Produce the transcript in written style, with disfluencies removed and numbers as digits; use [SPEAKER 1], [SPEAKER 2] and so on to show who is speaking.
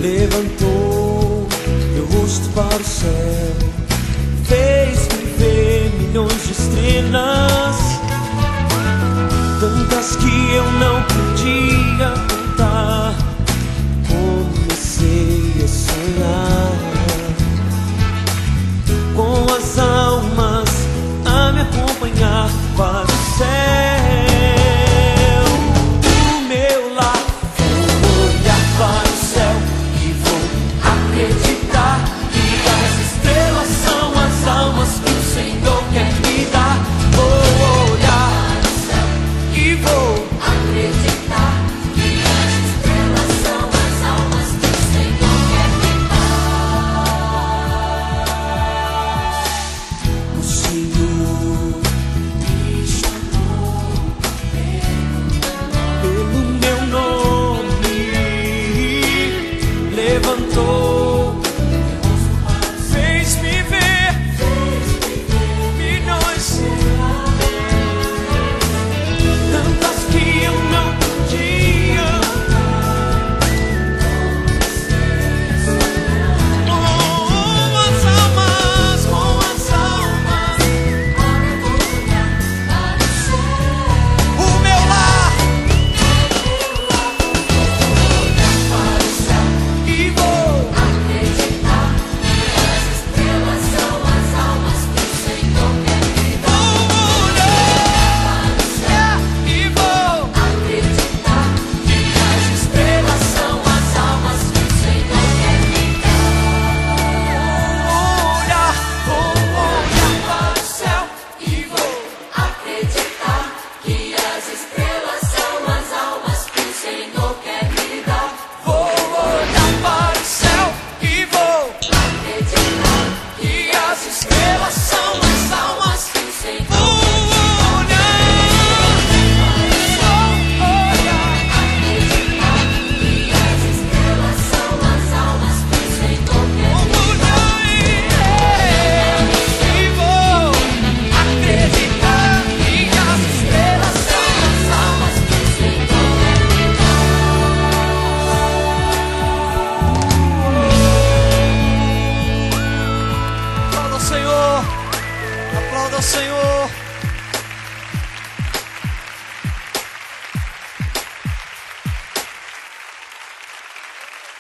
[SPEAKER 1] levantou meu rosto para o céu, fez-me ver milhões de estrelas, tantas que eu não podia contar. Comecei a sonhar com as almas a me acompanhar para o céu. Do meu lar vou olhar para o céu e vou acreditar que as estrelas são as almas que o Senhor quer me dar. Vou olhar para o céu e vou acreditar que as estrelas são as almas que o Senhor quer me dar. O Senhor me chamou pelo meu nome, levanta